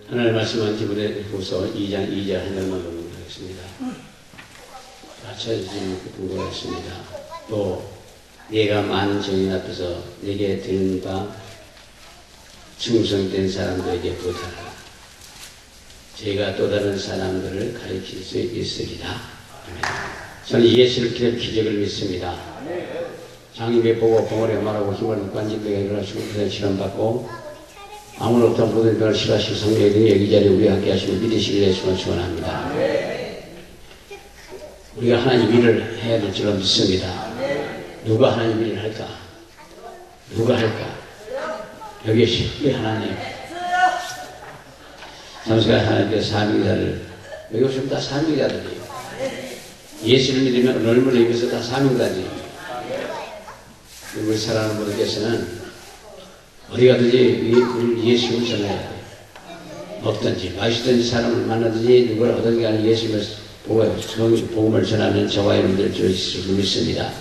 하나님 말씀은 디모데후서 2장 2절 한 절만 공부하겠습니다. 찾아주시면 공부하겠습니다. 또 네가 많은 증인 앞에서 네게 드린 바 충성된 사람들에게 부탁하라. 저희가 또 다른 사람들을 가르칠 수 있으리라. 저는 예수를 기를 기적을 믿습니다. 장님이 보고 봉어리가 말하고 힘을 관진병에 일어나 죽음에 실험받고 아무로부터 모든 병을 싫어하시고 성령의 능히 여기 자리에 우리 함께 하시고 믿으시기를 예수만 축원합니다. 우리가 하나님 일을 해야 될 줄로 믿습니다. 누가 하나님 일을 할까? 누가 할까? 여기 쉽게 하나님 잠시간 하나님께서 사명자를 여기 오시면 다 사명자들이에요. 예수를 믿으면 얼마나 여기서 다 사명자들이에요. 우리 사랑하는 분들께서는 어디 가든지 예수를 전해야 돼요. 없든지 맛있든지 사람을 만나든지 누구를 하든지 간에 예수를 복음을 전하는 저와 여러분들 줄 믿습니다.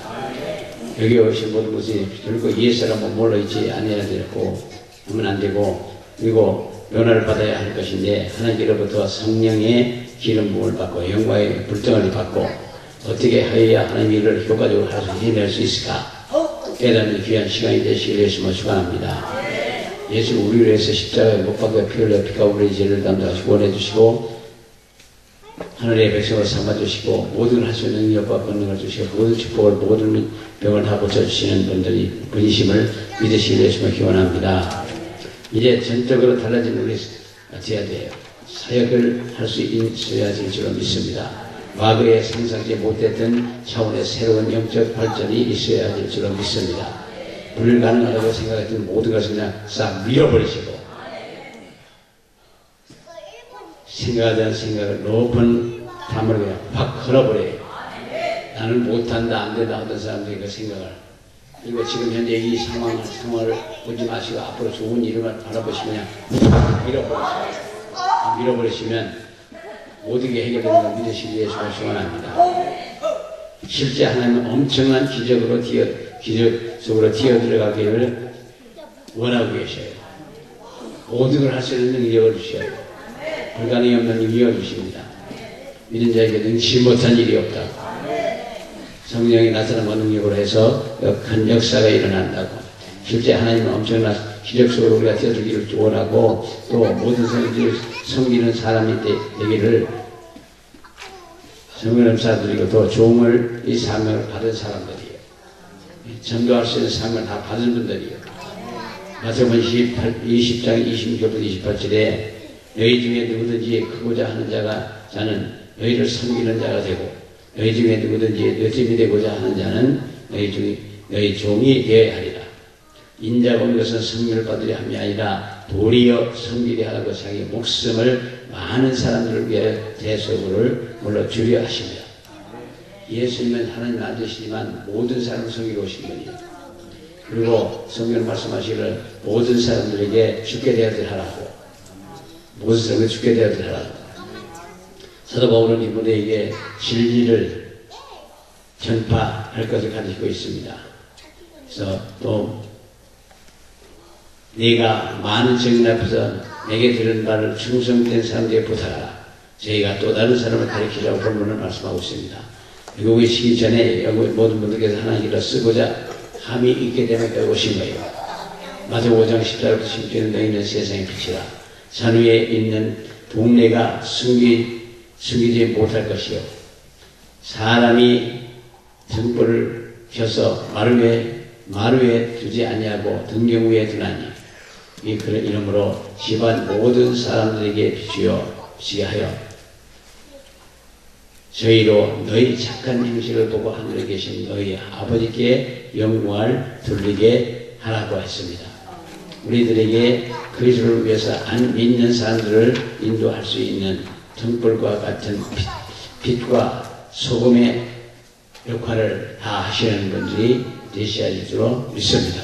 여기 오신 모든 것이 결국 예수라고 몰라있지 아니해야 되고 하면 안 되고 그리고 변화를 받아야 할 것인데 하나님께로부터 성령의 기름 부음을 받고 영광의 불덩어리 받고 어떻게 하여야 하나님 일을 효과적으로 할 수 해낼 수 있을까 깨닫는 귀한 시간이 되시길 예수만 축원합니다. 예수 우리를 위해서 십자가에 못 박혀 피 흘려 피가 우리의 죄를 담당하시고 원해주시고 하늘의 백성을 삼아주시고 모든 할 수 있는 능력과 권능을 주시고 모든 축복을 모든 병을 다 고쳐주시는 분이심을 믿으시길 예수만 기원합니다. 이제 전적으로 달라진 우리 되어야 돼요. 사역을 할 수 있어야 될 줄로 믿습니다. 과거에 상상지 못했던 차원의 새로운 영적 발전이 있어야 될 줄로 믿습니다. 불가능하다고 생각했던 모든 것을 그냥 싹 밀어버리시고 생각하던 생각을 높은 담을 그냥 팍 걸어버려요. 나는 못한다 안된다 하던 사람들이 그 생각을 그리고 지금 현재 이 상황을 보지 마시고 앞으로 좋은 일을 바라보시면 그냥 밀어버리시면 모든 게 해결되는 걸 믿으시기 위해서 소원합니다. 실제 하나님은 엄청난 기적으로 뛰어들어가기를 원하고 계셔요. 모든 걸 할 수 있는 능력을 주셔요. 불가능이 없는 능력을 주십니다. 믿은 자에게 능치 못한 일이 없다. 성령이 나타나는 능력으로 해서 큰 역사가 일어난다고. 실제 하나님은 엄청난 기적 속으로 우리가 뛰어들기를 원하고 또 모든 성도들을 섬기는 사람이 되기를 성령 사람들이고 또 종을 이 사명을 받은 사람들이에요. 전도할 수 있는 사명을 다 받은 분들이에요. 마태복음 20장 26절 28절에 너희 중에 누구든지 크고자 하는 자는 너희를 섬기는 자가 되고 너희 중에 누구든지 너 팀이 되고자 하는 자는 너희 종이 되어야 하리라. 인자가 온 것은 성령을 받으려 함이 아니라 도리어 섬기려 하라고 자기 목숨을 많은 사람들을 위해 대속을 물러 주려 하십니다. 예수님은 하나님 아들이시지만 모든 사람을 섬기러 오신 분이에요. 그리고 성경을 말씀하시기를 모든 사람들에게 죽게 되어들 하라고 모든 사람에게 죽게 되어들 하라고 사도 바울은 이분에게 진리를 전파할 것을 가지고 있습니다. 그래서 또 네가 많은 증인 앞에서 내게 들은 바를 충성된 사람들에게 부탁하라. 저희가 또 다른 사람을 가르치라고 본문을 말씀하고 있습니다. 여기 오시기 전에 여기 모든 분들께서 하나님을 쓰고자 함이 있게 되면 여기 오신 거예요. 마태복음 5장 14절부터 16절에 너희는 세상의 빛이라. 산 위에 있는 동네가 숨기지 못할 것이요. 사람이 등불을 켜서 마루 위에 두지 아니하고 등경 위에 두나니 그런 이름으로 집안 모든 사람들에게 비추게 하여 저희로 너희 착한 행실을 보고 하늘에 계신 너희 아버지께 영광을 돌리게 하라고 했습니다. 우리들에게 그리스도를 위해서 안 믿는 사람들을 인도할 수 있는 등불과 같은 빛과 소금의 역할을 다 하시는 분들이 되셔야 될 줄로 믿습니다.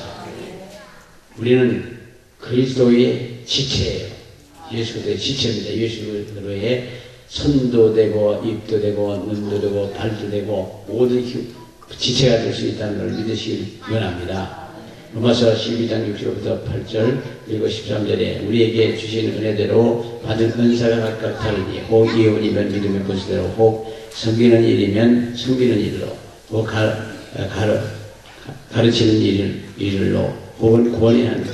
우리는 그리스도의 지체예요. 예수 그리스도의 지체입니다. 예수 그리스도의 손도 되고 입도 되고 눈도 되고 발도 되고 모든 지체가 될 수 있다는 걸 믿으시길 원합니다. 로마서 12장 6절부터 8절 그리고 13절에 우리에게 주신 은혜대로 받은 은사가 각각 다르니 혹 예언이면 믿음의 본수대로 혹 섬기는 일이면 섬기는 일로 혹 가르치는 일로 혹은 권위하는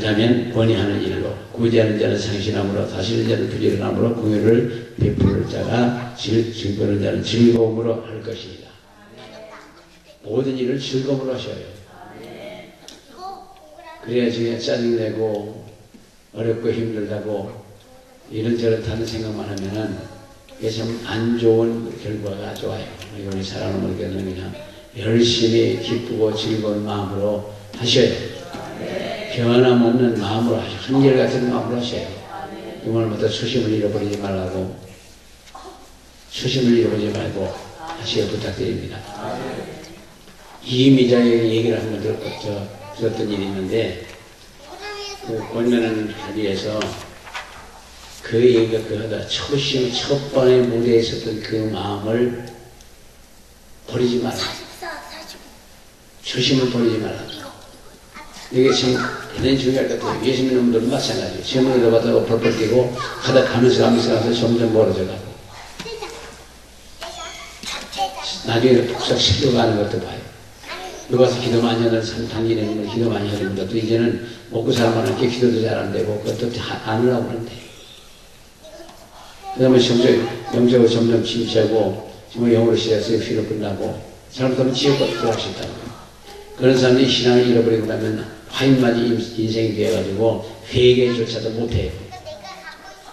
자면 권위하는 일로 구제하는 자는 상신함으로 다스리는 자는 부지런함으로 공유를 베풀 자가 즐거운 자는 즐거움으로 할 것입니다. 모든 일을 즐거움으로 하셔요. 그래야지 짜증내고 어렵고 힘들다고 이런저런 다른 생각만 하면은 그게 참 안 좋은 결과가 좋아요. 우리 사랑하는 분께서는 그냥 열심히 기쁘고 즐거운 마음으로 하셔요. 변함없는 마음으로 하셔요. 한결같은 마음으로 하셔요. 오늘부터 초심을 잃어버리지 말라고, 초심을 잃어버리지 말고 하시어 부탁드립니다. 이미자에게 얘기를 한번 들었던 일이 있는데, 그 권면을 위해서 그 얘기가 하다 초심 첫 번에 무대에 있었던 그 마음을 버리지 말라. 초심을 버리지 말라. 이게 참 대단히 중요할 것 같아요. 예수 믿는 분들은 마찬가지예요. 시험을 들어가다가 벌벌 뛰고 가면서 점점 멀어져 가고 나중에 푹싹 식혀가는 것도 봐요. 여기 와서 기도 많이 하는 당기는 기도 많이 하는 분들도 이제는 먹고 살만한 게 기도도 잘 안 되고 그것도 안 하려고 그러는데, 그 다음에 영적으로 점점 침체하고 정말 영으로 시작해서 피로 끝나고 잘못하면 지옥까지 들어갈 수 있다고. 그런 사람들이 신앙을 잃어버리고 나면 화인맞이 인생이 되어가지고 회개조차도 못해요.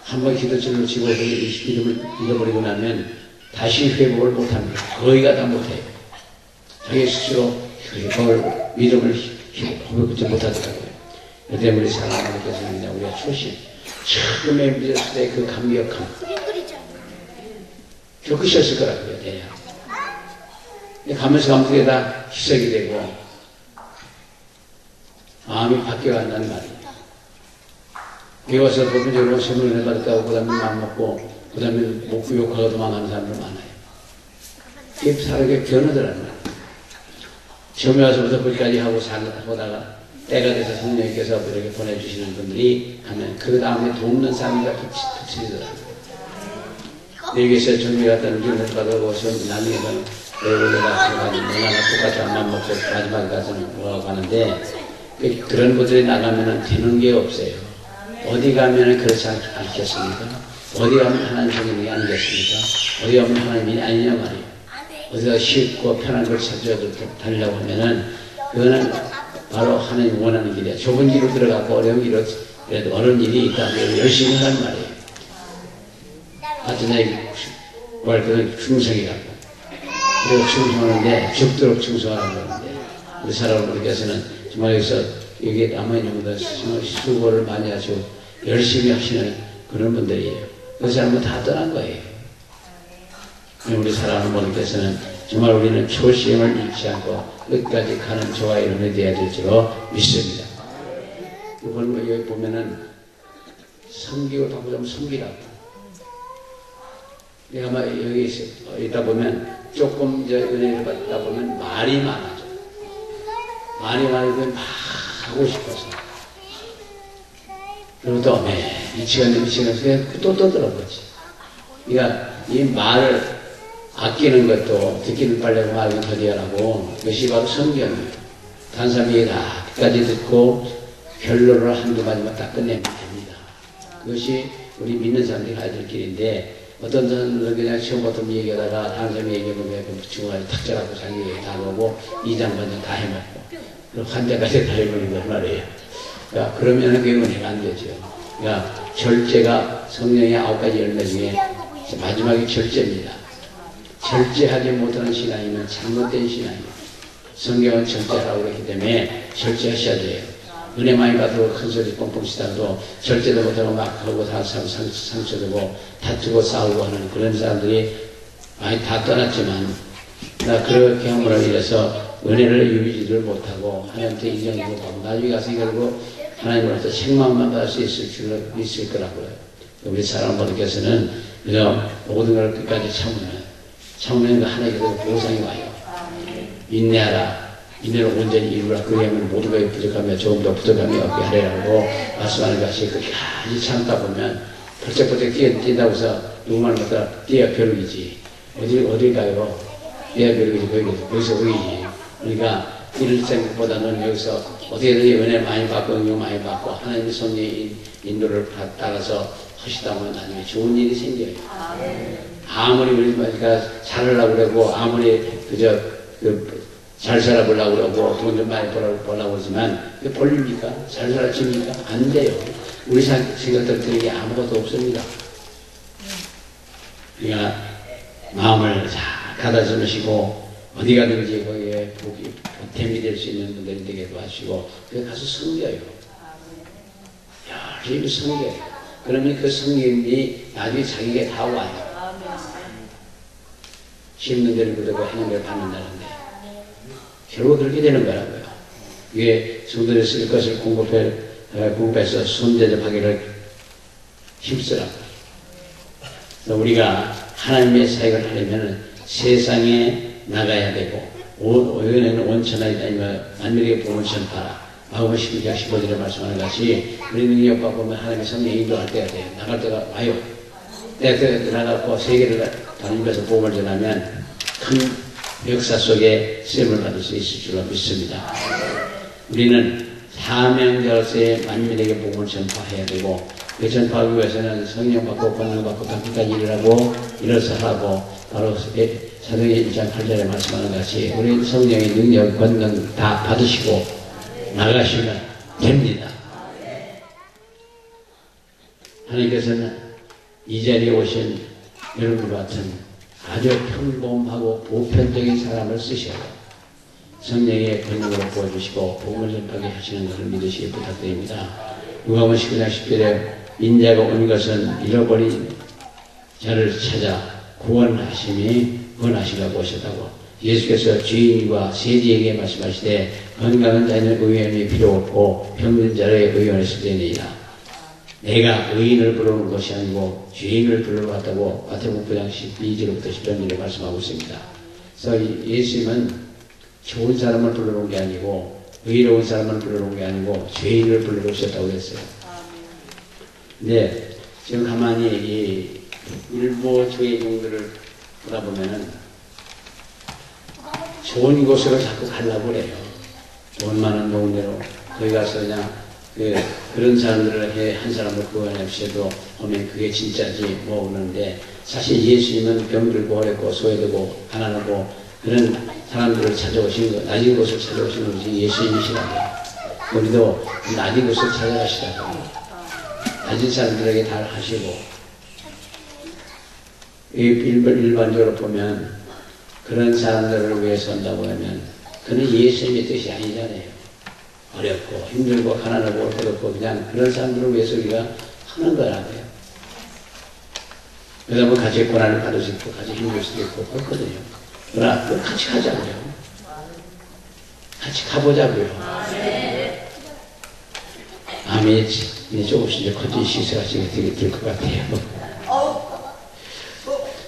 한번 기도줄을 치고 믿음을 잃어버리고 나면 다시 회복을 못합니다. 거의가 다 못해요. 자기 스스로 믿음을 회복하지 못하더라고요. 그때 우리 사랑하는 것은 우리가 초심, 처음에 믿었을 때 그 감격함 겪으셨을 거라고요. 대야. 가면서 그게 다 희석이 되고 마음이 바뀌어간다는 말이에요. 여기 와서 보편적으로 선물을 받았다고 그 다음에 마음 먹고 그 다음에 먹고 욕하고 도망가는 사람들 많아요. 이게 사람에게 변하더라는 말이에요. 처음에 와서부터 거기까지 하고 보다가 때가 돼서 성령님께서 이렇게 보내주시는 분들이 하면 그 다음에 돕는 사람이가 붙이더라고요. 여기서 정리 갔다는 줄을 받아고 나중에는 내가 똑같이 안만 먹고 마지막에 가서는 뭐하고 가는데 그런 분들이 나가면은 되는 게 없어요. 어디 가면은 그렇지 않겠습니까? 어디 가면 하나님 성령이 아니겠습니까? 어디 가면 하나님이 아니냐 말이에요. 어디가 쉽고 편한 걸 찾아서 달려고 하면은 그거는 바로 하나님 원하는 길이야. 좁은 길로 들어가고 어려운 길로 그래도 어려운 일이 있다. 열심히 하란 말이에요. 하여튼 그건 충성이라고. 그리고 충성하는데 죽도록 충성하라고 하는데 우리 사랑하는 분께서는 정말 여기 남아있는 분들 수고를 많이 하시고 열심히 하시는 그런 분들이에요. 그 사람은 다 떠난 거예요. 우리 사랑하는 분께서는 정말 우리는 초심을 잃지 않고 끝까지 가는 저와 이름이 되어야 될 줄로 믿습니다. 여기 보면은 섬기고 바꾸자면 섬기라고. 내가 여기 있다 보면 조금 은혜를 받다 보면 말이 많아져. 말이 많으면 막 하고 싶어서. 그리고 또 이 시간에 또 떠들어보지. 그러니까 이 말을 아끼는 것도 듣기는 빨리고 말은 더디하라고. 그것이 바로 성경이에요. 단사미에 다 끝까지 듣고 결론을 한두 마디만 딱 끝내면 됩니다. 그것이 우리 믿는 사람들이 가야 될 길인데 어떤 사람들은 그냥 처음부터 얘기하다가 다른 사람이 얘기하면 중간에 탁 자라고 자기 얘기 다 보고 2장 반장 다 해먹고 그리고 환자까지 다 해버린단 말이에요. 그러니까 그러면은 그게 은혜가 안 되죠. 그러니까 절제가 성령의 9가지 열매 중에 마지막이 절제입니다. 절제하지 못하는 신앙이면 잘못된 신앙입니다. 성경은 절제하라고 그랬기 때문에 절제하셔야 돼요. 은혜 많이 받고 큰 소리 뻥뻥 치다가도 절제도 못하고 막 하고 다 상처되고 다투고 싸우고 하는 그런 사람들이 많이 다 떠났지만 나 그렇게 함으로 인해서 은혜를 유지를 못하고 하나님한테 인정을 못하고 나중에 가서 결국 하나님으로부터 책망만 받을 수 있을 거라고요. 우리 사랑하는 분들께서는 그저 모든 걸 끝까지 참으면 그 하나님께서 보상이 와요. 인내하라. 인내를 온전히 이루라. 그리하면 모두가 부족하며 조금 더 부족함이 없게 하리라고 말씀하는 것이 끝까지 참다 보면 벌쩍벌쩍 뛴다고 해서 누구만 갖다 뛰어 벼룩이지. 어딜 가요? 뛰어 벼룩이지. 거기서 의이지. 그러니까 이럴 생각보다는 여기서 어떻게든지 은혜 많이 받고 응용 많이 받고 하나님의 섭리의 인도를 따라서 하시다 보면 나중에 좋은 일이 생겨요. 아무리 우리가 잘하려고 그러고 아무리 그저 잘 살아보려고 그러고 돈 좀 많이 벌라고 그러지만 그게 볼입니까? 잘 살아집니까? 안 돼요. 우리 생각들 드는 게 아무것도 없습니다. 그러니까 마음을 잘 가다듬으시고 어디 가든지 거기에 보탬이 될 수 있는 분들이 되게 도와주시고 거기 가서 섬겨요. 열심히 섬겨요. 그러면 그 섬김이 나중에 자기에게 다 와요. 심는 대로 그대로 하는 걸 받는다는데 결국 그렇게 되는 거라고요. 이게 성도들이 쓸 것을 공급해서 손대접하기를 힘쓰라고. 우리가 하나님의 사역을 하려면 세상에 나가야 되고 여기는 온천하지 아니면 만민에게 복음을 전파하라. 마음을 12장 15절에 말씀하는 것이 우리 능력 받고 하나님의 성령 인도할 때가 돼요. 나갈 때가 와요. 때가 나가고 세계를 다니면서 복음을 전하면 큰 역사 속에 쓰임을 받을 수 있을 줄로 믿습니다. 우리는 사명자로서의 만민에게 복음을 전파해야 되고 그 전파하기 위해서는 성령 받고 권능 받고 그까지 일하고 일어서 하고 바로 사도행전 1장 8절에 말씀하는 것이 우리 성령의 능력 권능 다 받으시고 나가시면 됩니다. 하나님께서는 이 자리에 오신 여러분과 같은 아주 평범하고 보편적인 사람을 쓰셔요. 성령의 권능으로 부어주시고 복음을 전파하게 하시는 것을 믿으시기 부탁드립니다. 누가복음 19장 10절에 인자가 온 것은 잃어버린 자를 찾아 구원하심이 구원하시려고 오셨다고 예수께서 주인과 세리에게 말씀하시되 건강한 자는 의원이 필요 없고 병든 자를 의원을 쓰되니이다. 내가 의인을 부르는 것이 아니고 죄인을 부르러 왔다고 마태복음 9장 12절부터 13절에 말씀하고 있습니다. 그래서 예수님은 좋은 사람을 부르러 온 게 아니고 의로운 사람을 부르러 온 게 아니고 죄인을 부르러 오셨다고 했어요. 근데 지금 가만히 이 일부 죄인들을 보다 보면은 좋은 곳으로 자꾸 가려고 그래요. 돈 많은 동네로 거기 가서 그냥 그런 사람들을 한 사람을 구원해주셔도 보면 그게 진짜지 뭐 그러는데 사실 예수님은 병들고 어렵고 소외되고 가난하고 그런 사람들을 찾아오신 거, 낮은 곳을 찾아오신 것이 예수님이시라고요. 우리도 낮은 곳을 찾아가시라고요. 낮은 사람들에게 다 하시고 일반적으로 보면 그런 사람들을 위해서 한다고 하면 그는 예수님의 뜻이 아니잖아요. 어렵고 힘들고 가난하고 어렵고 그냥 그런 사람들을 위해서 우리가 하는 거라고요. 그러다 보면 같이 고난을 받을 수 있고 같이 힘들 수도 있고 그렇거든요. 그러나 같이 가자고요. 같이 가보자고요. 아멘이 이제 조금씩 이제 커진 시세가 지금 되게 들 것 같아요.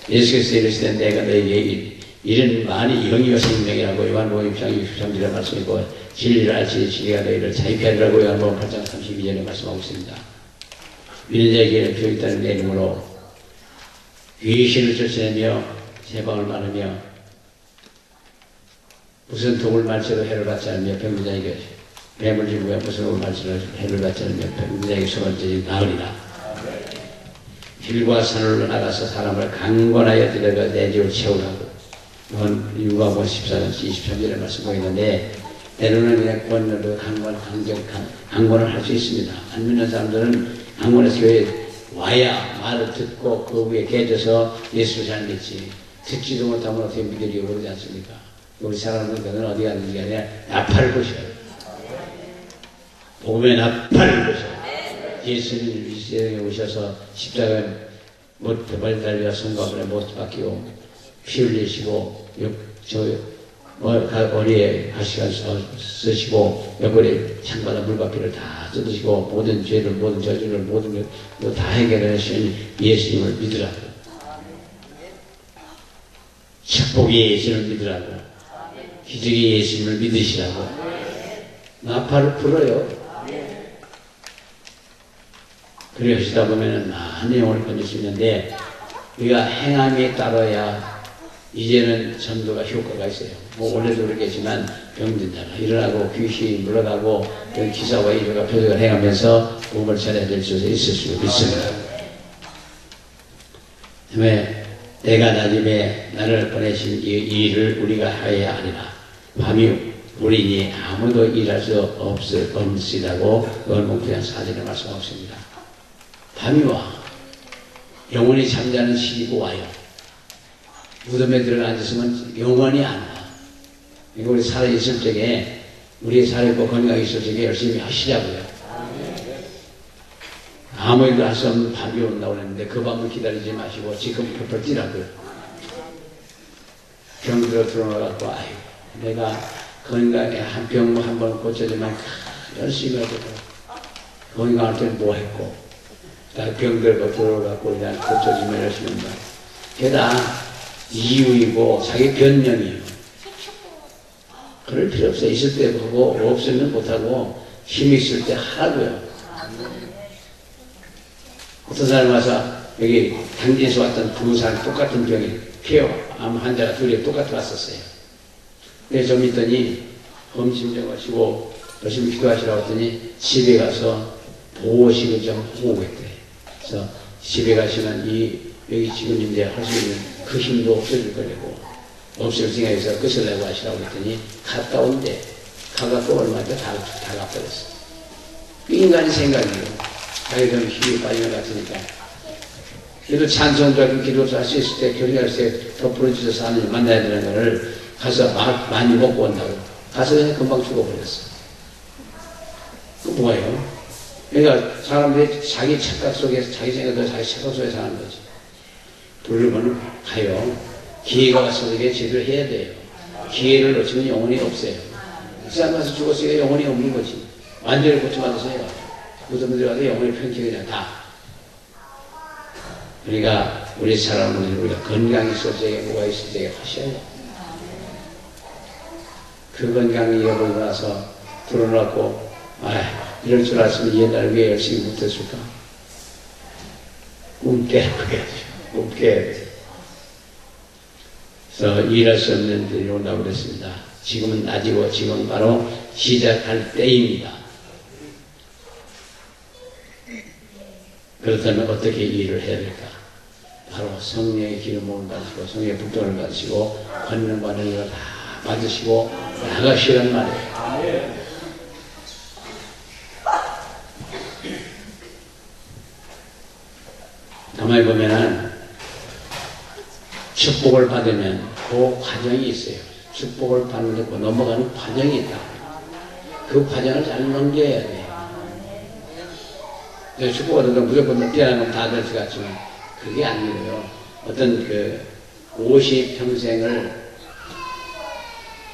예수께서 이르시되 내가 너에게 이런 많이 영이가 생명이라고 요한복음 6장 63절에 말씀이고 진리를 알지 진리가 너희를 자유케 하리라고 요한복음 8장 32절에 말씀하고 있습니다. 믿는 자에게는 표 있다는 내 이름으로 귀신을 쫓아내며 세방을 마르며 무슨 독을 말처로 해를 받지 않으며 병든 자에게 뱀을 집으며 무슨 독을 말처로 해를 받지 않으며 병든 자에게 소원죄지 나으리라. 길과 산으로 나가서 사람을 강권하여 들여가 내 집을 채우라고 요한복음 14장 23절에 말씀하고 있는데 때로는 그냥 권으로 강권을 할 수 있습니다. 안 믿는 사람들은 강권해서 교회에 와야 말을 듣고 그 위에 깨져서 예수를 잘 믿지 듣지도 못하면 어떻게 믿으려고 그러지 않습니까? 우리 사람은 그는 어디 갔는지 게 아니라 나팔을 보셔요. 복음의 나팔을 보셔요. 예수님 이 세상에 오셔서 십자가에 못 달려 성곽을 못 박히고 피 흘리시고 어리에 가시가 쓰시고 옆구리에 창바다 물과 피를 다 쏟으시고 모든 죄를 모든 저주를 모든 걸 다 해결하신 예수님을 믿으라고. 축복의 예수를 믿으라고. 기적의 예수님을 믿으시라고. 나팔을 불어요. 그래 하시다 보면은 많은 영혼을 건질 수 있는데, 우리가 행함에 따라야 이제는 전도가 효과가 있어요. 뭐 원래도 그렇겠지만 병든 자가 일어나고 귀신이 물러가고 기사와 이료가 표적을 행하면서 몸을 차려야 될 수 있을 수 있습니다. 그다음에 내가 나님의 나를 보내신 이 일을 우리가 하여야 하리라. 밤이 우리니 아무도 일할 수 없으리라고 원문부장 4절에 말씀하셨습니다. 밤이 와. 영원히 잠자는 시기고 와요. 무덤에 들어가 앉았으면 영원히 안 와. 그러니까 우리 살아있을 적에, 우리 살아있고 건강하게 있을 적에 열심히 하시자고요. 아무 일도 할 수 없는 밤이 온다고 그랬는데 그 밤을 기다리지 마시고 지금 펄펄 뛰라고요. 병들어 들어와갖고 아이고 내가 건강에 한 병 한 번 고쳐지만 열심히 하고 건강할 때는 뭐 했고 병들고 들어와갖고 그냥 고쳐지면 열심히 한다. 게다가 이유이고 자기 변명이에요. 그럴 필요 없어요. 있을 때 보고 없으면 못하고 힘이 있을 때 하라고요. 어떤 사람 와서 여기 당진에서 왔던 두 사람 똑같은 병이 폐암 환자가 둘이 똑같이 왔었어요. 그래서 좀 있더니 검심정 하시고 열심히 기도하시라고 했더니 집에 가서 보호식을 좀 하고 있대요. 그래서 집에 가시면 여기 지금 이제 할 수 있는 그 힘도 없어질 거라고 없을 생각해서 끝을 내고 하시라고 했더니 갔다 온대. 가갖고 얼마 전에 다 가버렸어. 인간의 생각이에요. 자기들은 힘이 빠지는 것 같으니까. 그래도 찬송도 하고 기도도 할 수 있을 때, 교리할 때 더 부르짖어서 하나님 만나야 되는 거를 가서 많이 먹고 온다고. 가서 그냥 금방 죽어버렸어. 그 뭐예요? 그러니까 사람들이 자기 착각 속에서, 자기 생각도 자기 착각 속에서 하는 거지. 부르면 가요. 기회가 왔을 때 제대로 해야 돼요. 기회를 놓치면 영혼이 없어요. 그 사람 가서 죽었으니까 영혼이 없는 거지. 완전히 고쳐받아서 해요. 무덤에 들어가서 영혼이 편히 그냥 다. 그러니까 우리 사람은 우리가 건강이 있을 적에 뭐가 있을 적에 하셔야 돼요. 그 건강을 잃어버리고 나서 불어넣고 이럴 줄 알았으면 옛날에 왜 열심히 못했을까? 꿈 깨고 해야죠. 꿈 깨야 돼. 그래서 일할 수 없는 들이 온다고 그랬습니다. 지금은 낮이고 지금 바로 시작할 때입니다. 그렇다면 어떻게 일을 해야 될까? 바로 성령의 기름을 받으시고 성령의 불통을 받으시고 권능 받는 걸 다 받으시고 나가시란 말이에요. 가만히 보면은 축복을 받으면 그 과정이 있어요. 축복을 받는 넘어가는 과정이 있다. 그 과정을 잘 넘겨야 돼요. 축복 받으면 무조건 뛰어나는 건 다 될 것 같지만 그게 아니고요. 어떤 50평생을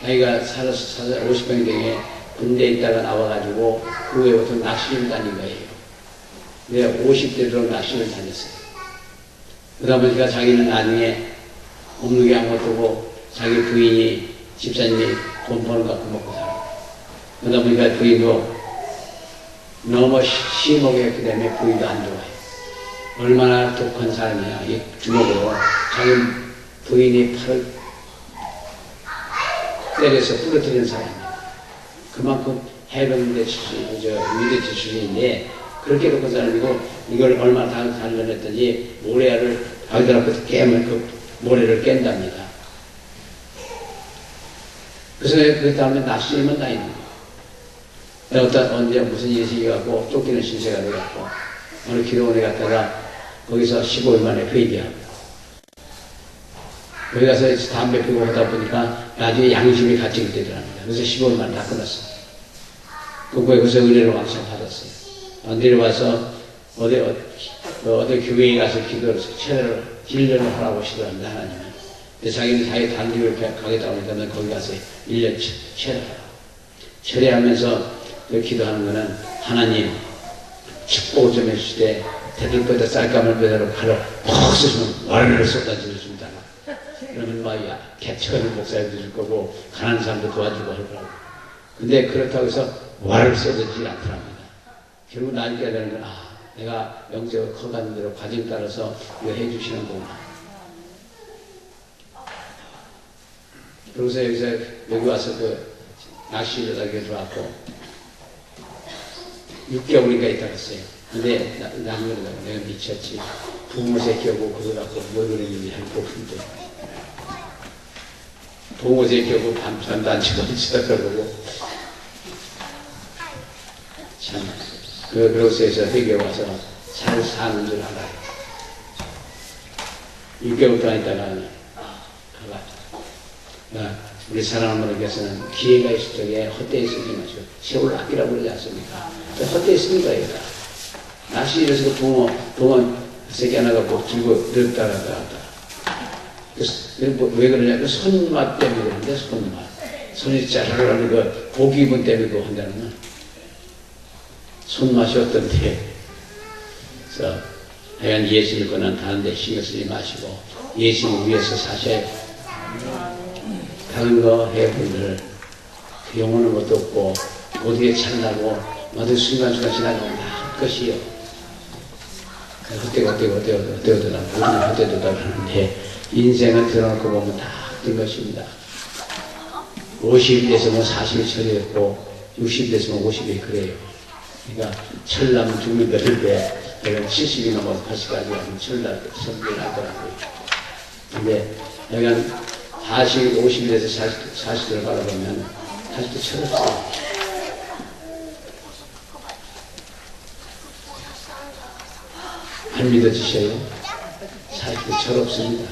자기가 살아서 50평생에 군대에 있다가 나와가지고 그 후에부터 낚시를 다닌 거예요. 내가 50대로 낚시를 다녔어요. 그러다 보니까 자기는 나중에 없는 게 아무것도 없고 자기 부인이 집사님이 돈 버는 거 갖고 먹고 살아. 그러다 보니까 부인도 너무 심하게 때문에 부인도 안 좋아해. 얼마나 독한 사람이야. 이 주먹으로 자기 부인이 팔을 때려서 부러뜨리는 사람이야. 그만큼 해병대 출신, 위대 출신인데 그렇게 독한 사람이고 이걸 얼마나 단련했더니 모래알을 아이들 앞에서 깨면 그 모래를 깬답니다. 그래서 그 다음에 낚시만 다니는 거예요. 언제 무슨 일이 생겨갖고 쫓기는 신세가 돼갖고 어느 기도원에 갔다가 거기서 15일 만에 회개하고 거기 가서 담배 피고 하다 보니까 나중에 양심이 갇히게 되더랍니다. 그래서 15일 만에 다 끝났어요. 거기서 은혜를 왕창 받았어요. 내려와서 어디 교회에 가서 기도를 체례를 진료를 하라고 시도합니다. 하나님은. 근데 자기는 자기 단교를 가겠다고 하니까 거기 가서 1년 체례하라고. 체례하면서 기도하는 거는 하나님 축복을 좀 해주시되 대들보다 쌀감을 배달로 칼을 퍽 쏘시면 와르르 쏟아지십니다. 그러면 막 개척하는 목사님도 줄 거고 가난한 사람도 도와주고 할 거라고. 근데 그렇다고 해서 와를 쏟아지지 않더랍니다. 결국 나중에 되는 건 내가 영적으로 커가는 대로 과정 따라서 이거 해주시는 거구나. 그러고서 여기 와서 그 낚시를 하게 들어왔고 6개월인가 있다 갔어요. 근데 나중에 내가 미쳤지. 부모 새끼하고 그거 갖고 뭘 그랬는지 할 거 없는데 부모 새끼하고 밤잠도 안 치고 있어가지고 참 그러고서 회개 와서 잘 사는 줄 알아요. 6개월 동안 있다가 우리 사랑하는 분께서는 기회가 있을 적에 헛되이 쓰지 마시고 세월 아끼라고 그러지 않습니까? 헛되이 쓰니까 얘가 낚시일에서 동원 새끼 하나 갖고 들고 늘다가 왜 그러냐? 그 손맛 때문에 그러는데 손맛. 손이 짜르르 그 고기분 때문에 그거 한다는 건 손맛이 어떤데. 그래서 하여간 예수를 권한 다른데 신경 쓰지 마시고 예수를 위해서 사셔야 다른 거 해분들 그 영혼은 것도 없고 어디에 찬다고 모든 순간순간 지나가면 다 헛것이요. 헛되고더라 모든 헛되도다 하는데 인생을 들어놓고 보면 다 헛된 것입니다. 50이 돼서면 40이 처리했고 60이 됐으면 50이 그래요. 그러니까 철나면 죽는 거는데 내가 70이 넘어서 80까지 가면 철날 성경을 하더라고요. 근데 내가 40, 50이 돼서 40을 바라보면 40도 철없어요. 안 믿어지셔요? 40도 철없습니다.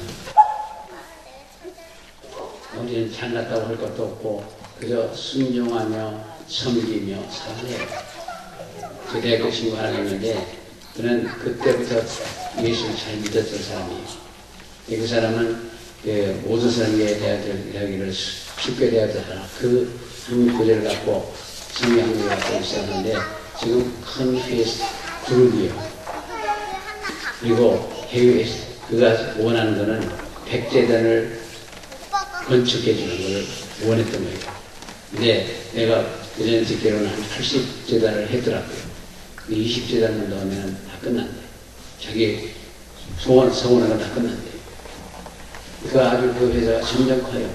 우리는 잘났다고 할 것도 없고 그저 순종하며 섬기며 살아요. 제 대학교 친구 하나 있는데 그는 그때부터 예수를 잘 믿었던 사람이에요. 그 사람은 모든 사람에게 대하기를 쉽게 대하던 사람 그 구절을 갖고 성경을 갖고 있었는데 지금 큰 회사 그룹이요. 그리고 해외에서 그가 원하는 것은 백제단을 건축해 주는 걸 원했던 거예요. 근데 내가 그전에 듣기로는 한 80제단을 했더라고요. 20제단만 넣으면 다 끝난대. 자기 성원은 다 끝난대. 그러니까 아주 그 회사가 점점 커요.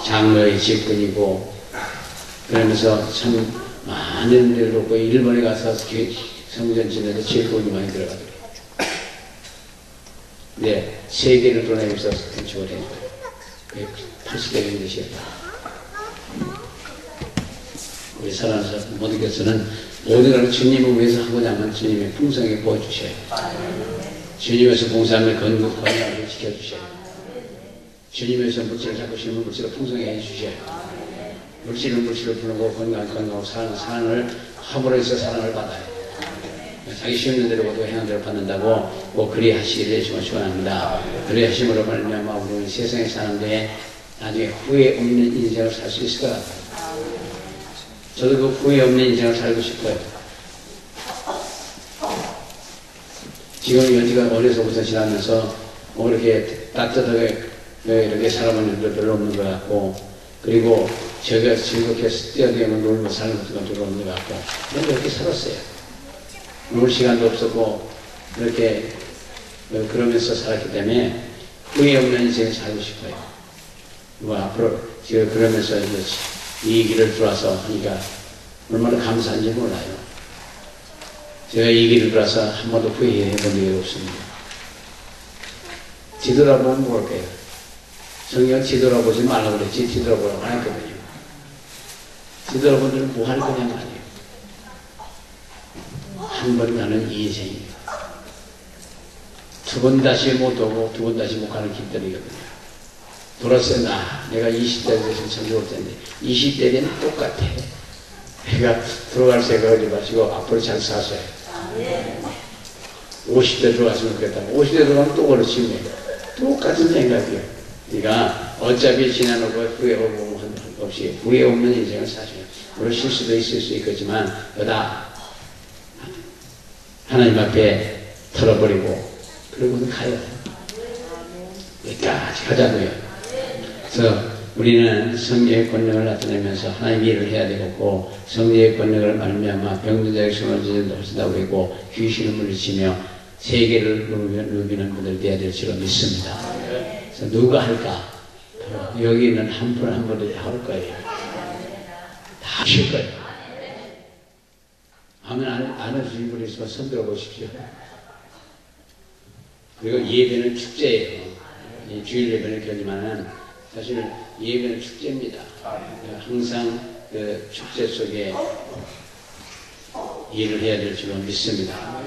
장로의 직분이고 그러면서 참 많은 데를 놓고 일본에 가서 성전 지내서 제일 돈이 많이 들어가더래요. 네, 세계를 돌아다니면서 건축을 해요. 80대인 것이었다. 우리 사랑하는 모두께서는 모든 걸 주님을 위해서 하고자 하면 주님의 풍성에 부어주셔요. 주님에서 봉사함을 건강을 지켜주셔요. 주님에서 물질을 잡고 싶으면 물질을 풍성하게 해주셔요. 물질을 부르고 건강하고 사랑을 함으로 해서 사랑을 받아요. 자기 쉬는 대로 모두 행한 대로 받는다고 꼭 그리 하시기를 축원합니다. 그리 하심으로 말미암아 우리는 세상에 사는데 나중에 후회 없는 인생을 살 수 있을 것 같아요. 저도 그 후회 없는 인생을 살고 싶어요. 지금 연지가 어려서부터 지나면서 이렇게 따뜻하게 이렇게 살아보는 일도 별로 없는 것 같고 그리고 제가 즐겁게 뛰어다니면 놀고 사는 것도 별로 없는 것 같고 그렇게 살았어요. 놀 시간도 없었고 그렇게 그러면서 살았기 때문에 후회 없는 인생을 살고 싶어요. 앞으로 제가 그러면서 이 길을 들어와서 하니까 얼마나 감사한지 몰라요. 제가 이 길을 들어와서 한 번도 후회해 본 적이 없습니다. 뒤돌아보면 모를게요. 성경 뒤돌아보지 말라고 그랬지 뒤돌아보라고 안 했거든요. 뒤돌아보면 뭐 할 거냐 말이에요. 한 번 가는 인생입니다. 두 번 다시 못 오고 두 번 다시 못 가는 길들이거든요. 돌아서 내가 20대 돼서 참 좋을 텐데 20대 되면 똑같아. 내가 들어갈 생각하지 마시고 앞으로 잘 사세요. 50대 들어갔으면 좋겠다. 50대 들어가면 또 그렇지 뭐. 똑같은 생각이에요. 그러니까 어차피 지나놓고 후회 없이 후회 없는 인생을 사셔요. 물론 실수도 있을 수 있겠지만 그다 하나님 앞에 털어버리고 그러고는 가요. 여기까지 가자고요. 그래서 우리는 성령의 권능을 나타내면서 하나님 일을 해야 되겠고, 성령의 권능을 말미암아 병든 자에게 소망을 주신다고 그랬고, 귀신을 물리치며 세계를 누비는 분들 되어야 될 줄로 믿습니다. 그래서 누가 할까? 바로 여기 있는 한 분 한 분들이 다 할 거예요. 다 하실 거예요. 하면 안 해주신 분이 있으면 손 들어보십시오. 그리고 예배는 축제예요. 주일 예배는 그러지만은 사실 예배는 축제입니다. 항상 그 축제 속에 일을 해야 될 줄로 믿습니다.